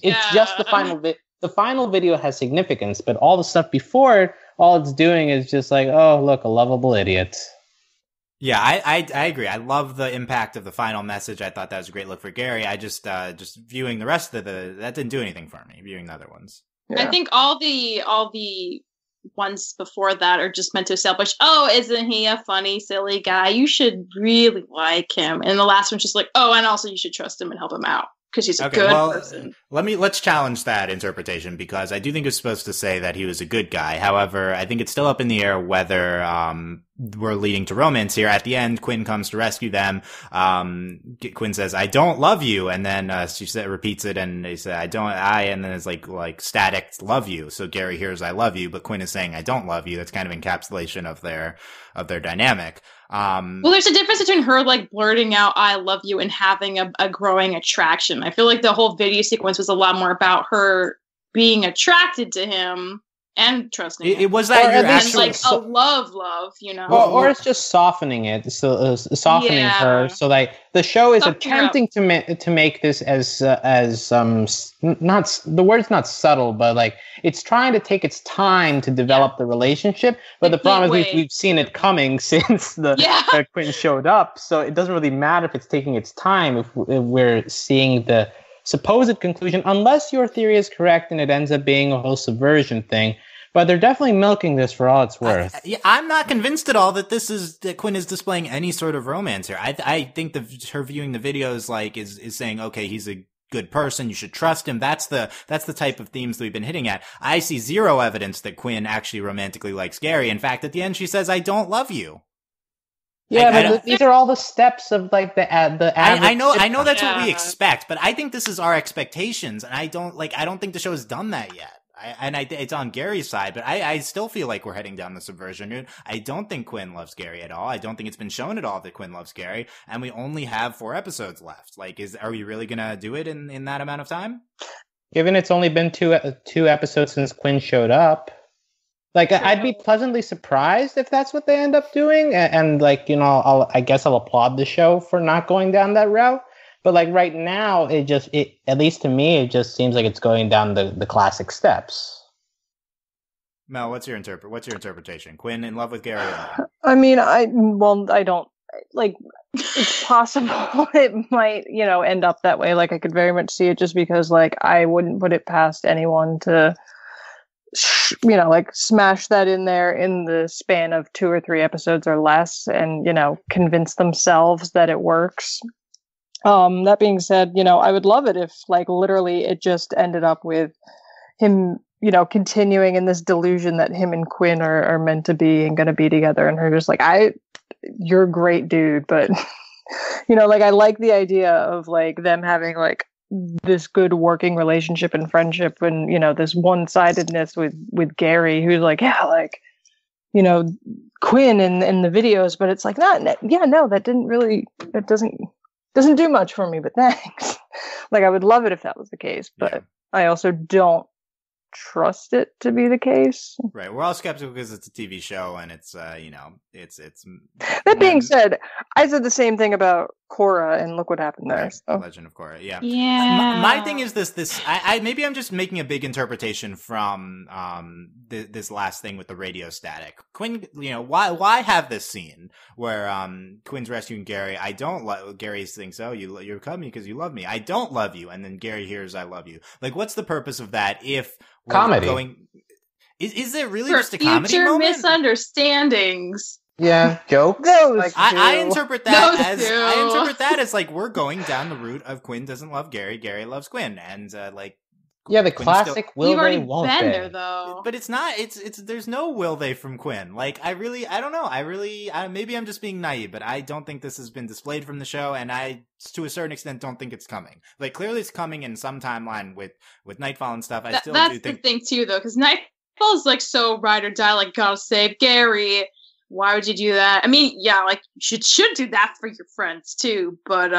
It's just the final the final video has significance, but all the stuff before it, all it's doing is just oh, look, a lovable idiot. Yeah, I agree. I love the impact of the final message. I thought that was a great look for Gary. I just viewing the rest of that didn't do anything for me, viewing the other ones. Yeah. I think all the ones before that are just meant to establish, oh, isn't he a funny, silly guy? You should really like him. And the last one's just and also you should trust him and help him out because he's a good person. Let's challenge that interpretation, because I do think it's supposed to say that he was a good guy. However, I think it's still up in the air whether we're leading to romance here. At the end, Quinn comes to rescue them. Quinn says, "I don't love you," and then repeats it, and they say, and then it's like static "love you." So Gary hears "I love you," but Quinn is saying "I don't love you." That's kind of encapsulation of their dynamic. Well, there's a difference between her blurting out "I love you" and having a growing attraction. I feel like the whole video sequence was a lot more about her being attracted to him and trusting him. It was that your actual a love, or it's just softening it, softening her, so the show is attempting to make this as not the word's not subtle, but it's trying to take its time to develop the relationship. But the problem is we've seen it coming since Quinn showed up, so it doesn't really matter if it's taking its time if we're seeing the supposed conclusion, unless your theory is correct and it ends up being a whole subversion thing. But they're definitely milking this for all it's worth. I'm not convinced at all that Quinn is displaying any sort of romance here. I think her viewing the videos is saying, okay, he's a good person, you should trust him. That's the type of themes that we've been hitting at. I see zero evidence that Quinn actually romantically likes Gary. In fact, at the end she says, "I don't love you." Yeah, but these are all the steps of the average. I know that's what we expect, but I think this is our expectations, and I don't think the show has done that yet. it's on Gary's side, but I still feel like we're heading down the subversion route. I don't think Quinn loves Gary at all. I don't think it's been shown at all that Quinn loves Gary, and we only have 4 episodes left. Like, are we really gonna do it in that amount of time? Given it's only been two episodes since Quinn showed up, like I'd be pleasantly surprised if that's what they end up doing, and like, you know, I guess I'll applaud the show for not going down that route. But like right now, it at least to me, it just seems like it's going down the classic steps. Mel, what's your interpretation? Quinn in love with Gary? I mean, I don't like. It's possible it might, you know, end up that way. Like I could very much see it, just because like I wouldn't put it past anyone to, you know, like smash that in there in the span of 2 or 3 episodes or less, and, you know, convince themselves that it works. That being said, you know, I would love it if like literally it just ended up with him, you know, continuing in this delusion that him and Quinn are meant to be and going to be together, and her just like, you're a great dude, but you know, like I like the idea of like them having like this good working relationship and friendship, and, you know, this one-sidedness with Gary, who's like, yeah, like, you know, Quinn in the videos, but it's like, that doesn't do much for me, but thanks. Like I would love it if that was the case, but I also don't trust it to be the case. Right. We're all skeptical because it's a TV show, and it's you know, it's that being said, I said the same thing about Korra, and look what happened there. Right. So. Legend of Korra. Yeah. Yeah. My thing is this I maybe I'm just making a big interpretation from this last thing with the radio static. Quinn, you know, why have this scene where Quinn's rescuing Gary? I don't love Gary thinks, oh, you're coming because you love me. I don't love you, and then Gary hears I love you. Like, what's the purpose of that if we're comedy going? Is it really For just a comedy future moment? misunderstandings. Yeah, jokes. Like, I interpret that Those as like we're going down the route of Quinn doesn't love Gary, Gary loves Quinn, and like yeah, the Quinn's classic still, will You've they already won't been they. there though. but it's not. It's there's no will they from Quinn. Like I don't know. Maybe I'm just being naive, but I don't think this has been displayed from the show, and I to a certain extent don't think it's coming. Like clearly it's coming in some timeline with Nightfall and stuff. That's do think the thing too, though, because Nightfall is like so ride or die. Like, gotta save Gary. Why would you do that? I mean, yeah, like you should do that for your friends too, but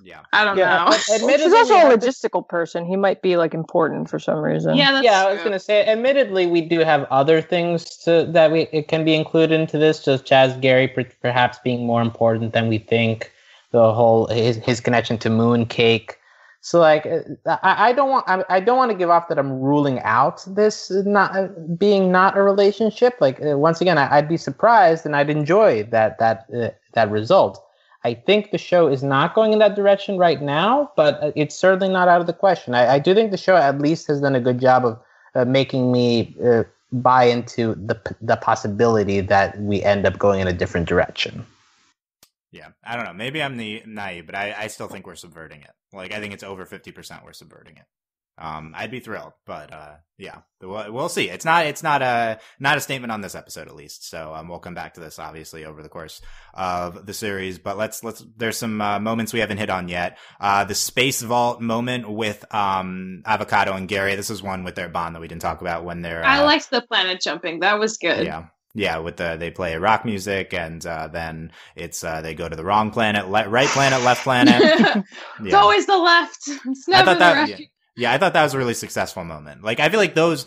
yeah, I don't know. He's also a logistical person. He might be like important for some reason. Yeah, that's I true. was gonna say. Admittedly, we do have other things it can be included into this, just as Gary perhaps being more important than we think. The whole his connection to Mooncake. So like, I don't want to give off that I'm ruling out this not a relationship. Like once again, I'd be surprised and I'd enjoy that result. I think the show is not going in that direction right now, but it's certainly not out of the question. I do think the show at least has done a good job of making me buy into the possibility that we end up going in a different direction. Yeah, I don't know. Maybe I'm naive, but I still think we're subverting it. Like, I think it's over 50% we're subverting it. I'd be thrilled, but yeah, we'll see. It's not a statement on this episode, at least. So we'll come back to this obviously over the course of the series. But let's there's some moments we haven't hit on yet. The space vault moment with Avocato and Gary. This is one with their bond that we didn't talk about when they're. I liked the planet jumping. That was good. Yeah. Yeah, with they play rock music, and then it's they go to the wrong planet, right planet, left planet. Yeah. It's always the left. It's never the right. Yeah, I thought that was a really successful moment. Like, I feel like the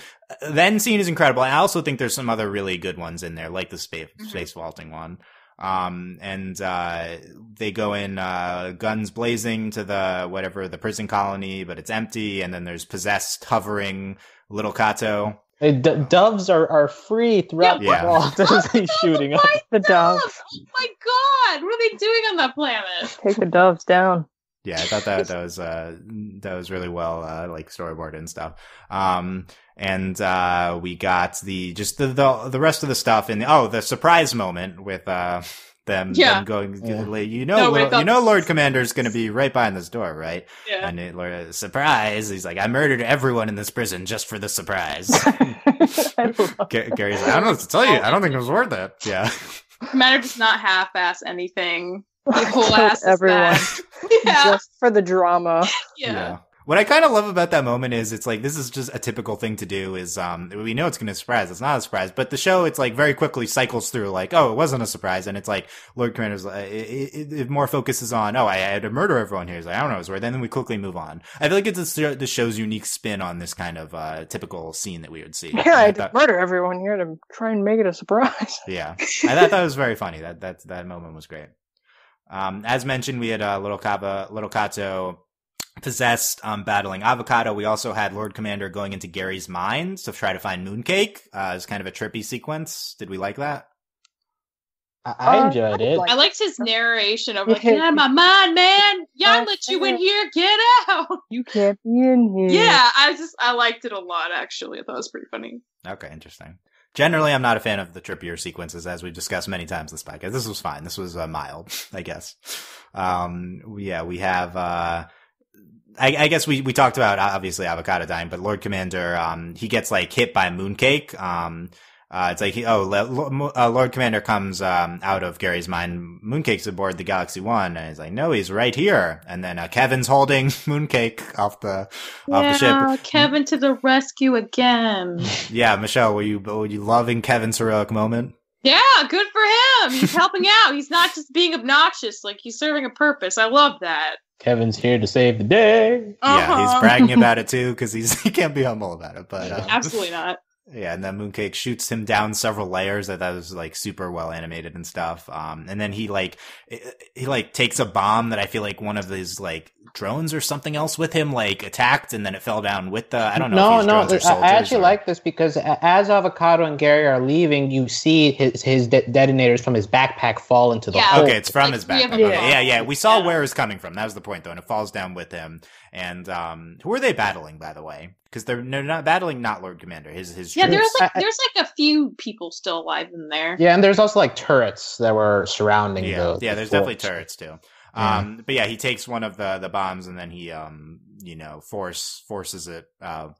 end scene is incredible. I also think there's some other really good ones in there, like the space vaulting one. And they go in guns blazing to the prison colony, but it's empty, and then there's possessed hovering little Kato. Doves are free throughout the vault as he's shooting up. The doves. Oh my god! What are they doing on that planet? Take the doves down. Yeah, I thought that was really well like storyboard and stuff. And we got the rest of the stuff in the surprise moment with them going, Lord Commander's going to be right behind this door, right? Yeah. And surprise, he's like, I murdered everyone in this prison just for the surprise. Gary's like, I don't know what to tell you. I don't think it was worth it. Yeah. Commander does not half-ass anything. He whole ass everyone. Yeah. Just for the drama. Yeah. What I kind of love about that moment is it's like, this is just a typical thing to do is, we know it's going to surprise. It's not a surprise, but the show, it's like very quickly cycles through like, oh, it wasn't a surprise. And it's like, Lord Commander's, it more focuses on, oh, I had to murder everyone here. He's like, I don't know his word. Then we quickly move on. I feel like it's the show's unique spin on this kind of, typical scene that we would see. Yeah, I had to murder everyone here to try and make it a surprise. Yeah. I thought that was very funny. That moment was great. As mentioned, we had, Little Kato possessed, battling Avocato. We also had Lord Commander going into Gary's mind to try to find Mooncake. It's kind of a trippy sequence. Did we like that? I enjoyed it. I liked his narration of like, get out of my mind, man. Yeah, I let you in here. Get out. You can't be in here. Yeah, I liked it a lot, actually. I thought it was pretty funny. Okay, interesting. Generally, I'm not a fan of the trippier sequences, as we've discussed many times this podcast. This was fine. This was mild, I guess. Yeah, we have, I guess we talked about obviously Avocato dying, but Lord Commander, he gets like hit by Mooncake. It's like, Lord Commander comes, out of Gary's mind. Mooncake's aboard the Galaxy 1. And he's like, no, he's right here. And then, Kevin's holding Mooncake off the ship. Kevin to the rescue again. Yeah, Michelle, were you loving Kevin's heroic moment? Yeah, good for him. He's helping out. He's not just being obnoxious. Like, he's serving a purpose. I love that. Kevin's here to save the day. Yeah, he's bragging about it too, because he can't be humble about it. But absolutely not. Yeah, and then Mooncake shoots him down several layers. That was like super well animated and stuff. And then he takes a bomb that I feel like one of these like drones or something else with him like attacked, and then it fell down with the, I don't know. I actually like this because as Avocato and Gary are leaving, you see his detonators from his backpack fall into the hole. Okay, it's from his backpack. Okay. Yeah. We saw where it's coming from. That was the point though, and it falls down with him. And who are they battling, by the way? Because they're not battling, not Lord Commander. His yeah, troops. there's like a few people still alive in there. Yeah, and there's also like turrets that were surrounding the there's definitely turrets too. But yeah, he takes one of the bombs and then he forces it.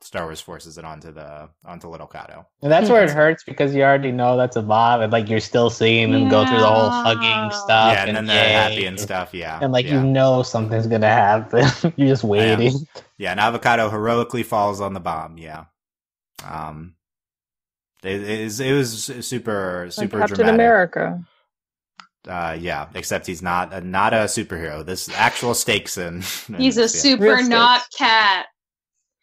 Star Wars forces it onto Little Kato. And that's where it hurts because you already know that's a bomb, and like you're still seeing them go through the whole hugging stuff. Yeah, and then they're happy and stuff. Yeah, and you know something's gonna happen. You're just waiting. Yeah, and Avocato heroically falls on the bomb. Yeah. It was super like dramatic. Captain America. Yeah, except he's not a superhero. There's actual stakes in. He's a super not cat.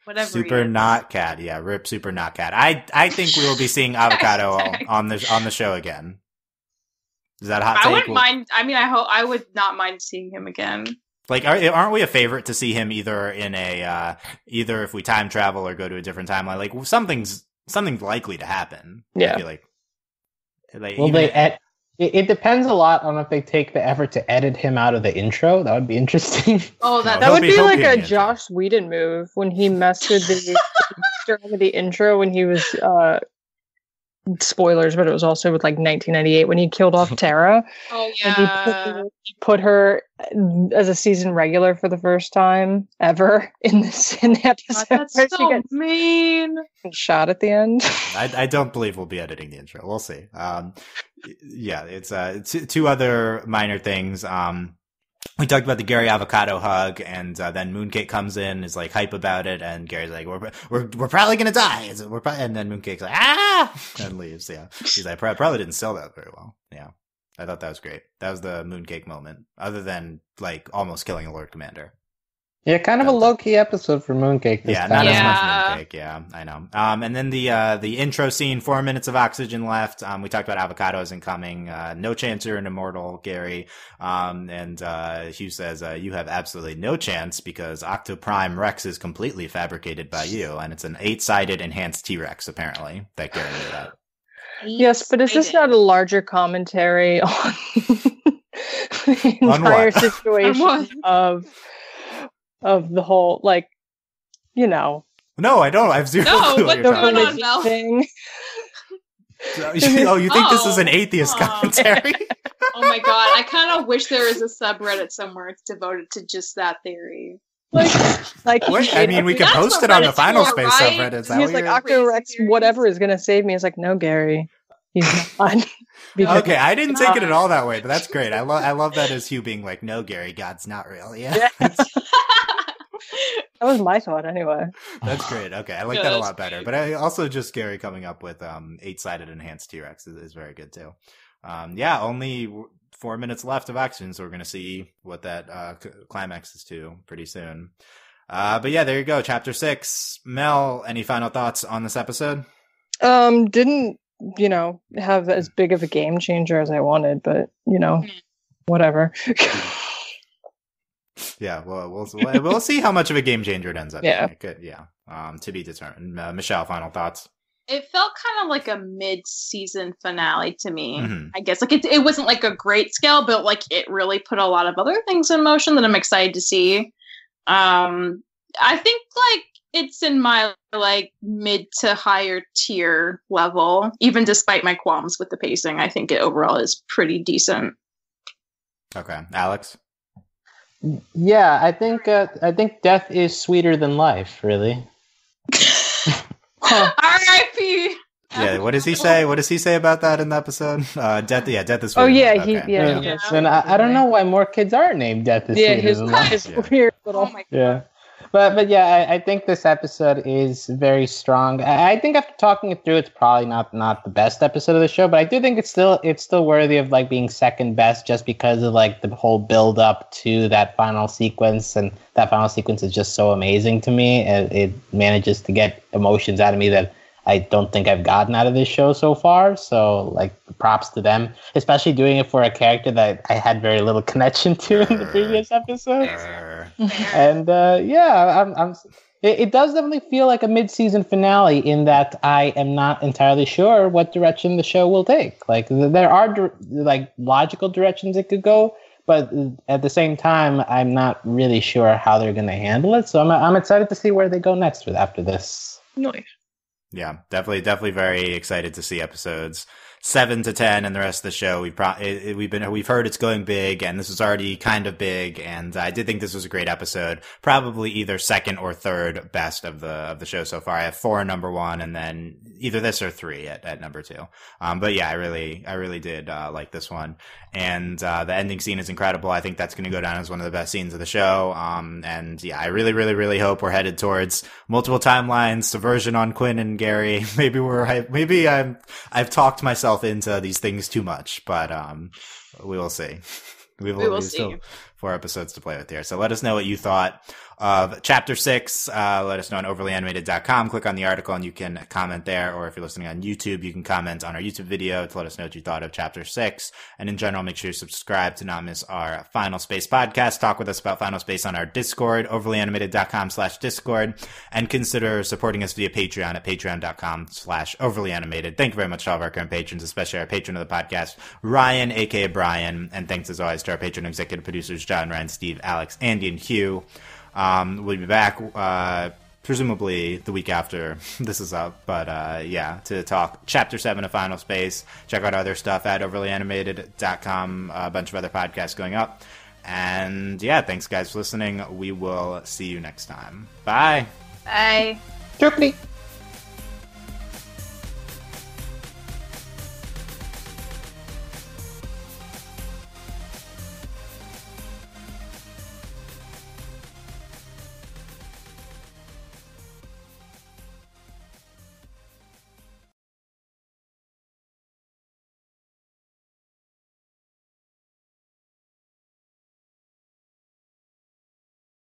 Whatever. Super not cat. Yeah, rip super not cat. I think we will be seeing Avocato on the show again. Is that a hot take? I wouldn't mind. I mean, I would not mind seeing him again. Like, aren't we a favorite to see him either in either if we time travel or go to a different timeline? Like something's likely to happen. Yeah. I feel like it depends a lot on if they take the effort to edit him out of the intro. That would be interesting. Oh, that would be like a Joss Whedon move when he messed with the during the intro when he was spoilers, but it was also with like 1998 when he killed off Tara. Oh yeah. And he put her as a season regular for the first time ever in the episode. God, that's so mean. Shot at the end. I don't believe we'll be editing the intro. We'll see. Yeah, it's two other minor things. We talked about the Gary Avocato hug, and then Mooncake comes in, is like hype about it, and Gary's like, "We're probably gonna die." And then Mooncake's like, "Ah!" and leaves. Yeah, he's like, "Probably didn't sell that very well." Yeah, I thought that was great. That was the Mooncake moment, other than like almost killing a Lord Commander. Yeah, kind of a low-key episode for Mooncake this time. Not as much Mooncake, yeah, I know. And then the intro scene, 4 minutes of oxygen left. We talked about Avocato isn't coming. No chance you're an immortal, Gary. And Hugh says, you have absolutely no chance because Octoprime Rex is completely fabricated by you. And it's an 8-sided enhanced T-Rex, apparently, that Gary made up. Yes, but is this not a larger commentary on the entire situation of the whole, like, you know. No, I don't. I have zero clue what you're talking about. You think this is an atheist commentary? Oh my god, I kind of wish there was a subreddit somewhere devoted to just that theory. Wait, I mean, we can post it on the Final Space subreddit. He's like, Octorex, whatever is going to save me. It's like, no, Gary. He's not. Okay, I didn't take it at all that way, but that's great. I love that as Hugh being like, no, Gary, God's not real. Yeah. was my thought anyway. That's great. Okay, I like that a lot better. But I also just Gary coming up with 8-sided enhanced T-Rex is very good too. Only 4 minutes left of action, so we're going to see what that climax is to pretty soon. But yeah, there you go. Chapter 6. Mel, any final thoughts on this episode? Didn't, have as big of a game changer as I wanted, but, whatever. Yeah, well, we'll see how much of a game changer it ends up being. It could, to be determined. Michelle, final thoughts? It felt kind of like a mid-season finale to me. Mm-hmm. I guess it wasn't like a great scale, but like it really put a lot of other things in motion that I'm excited to see. I think like it's in my like mid to higher tier level, even despite my qualms with the pacing. I think it overall is pretty decent. Okay, Alex. Yeah, I think death is sweeter than life. Really. R.I.P. Yeah, what does he say? What does he say about that in the episode? Death is sweeter. Oh yeah, okay. And I don't know why more kids aren't named Death is sweeter than life. His weird little. Oh my God. But yeah, I think this episode is very strong. I think after talking it through, it's probably not the best episode of the show, but I do think it's still worthy of like being second best just because of like the whole build up to that final sequence, and that final sequence is just so amazing to me. It manages to get emotions out of me that I don't think I've gotten out of this show so far. So like props to them, especially doing it for a character that I had very little connection to in the previous episodes. And it does definitely feel like a mid-season finale in that I am not entirely sure what direction the show will take. Like there are like logical directions it could go, but at the same time, I'm not really sure how they're going to handle it. So I'm excited to see where they go next after this. Nice. Yeah, definitely very excited to see episodes 7 to 10 and the rest of the show. We've heard it's going big, and this was already kind of big, and I did think this was a great episode. Probably either second or third best of the show so far. I have 4 number 1, and then either this or 3 at number 2. But yeah, I really did like this one, and the ending scene is incredible. I think that's going to go down as one of the best scenes of the show. And yeah, I really hope we're headed towards multiple timelines, subversion on Quinn and Gary. Maybe I've talked myself into these things too much, but we will see. We will see. Still 4 episodes to play with here. So let us know what you thought of Chapter 6. Let us know on overlyanimated.com. Click on the article and you can comment there. Or if you're listening on YouTube, you can comment on our YouTube video to let us know what you thought of Chapter 6. And in general, make sure you subscribe to not miss our Final Space podcast. Talk with us about Final Space on our Discord, overlyanimated.com/Discord. And consider supporting us via Patreon at patreon.com/overlyanimated. Thank you very much to all of our current patrons, especially our patron of the podcast, Ryan, aka Brian. And thanks as always to our patron executive producers, John, Ryan, Steve, Alex, Andy, and Hugh. We'll be back, presumably the week after this is up, but to talk Chapter 7 of Final Space. Check out other stuff at overlyanimated.com, a bunch of other podcasts going up. And yeah, thanks guys for listening. We will see you next time. Bye. Bye. Chocolate.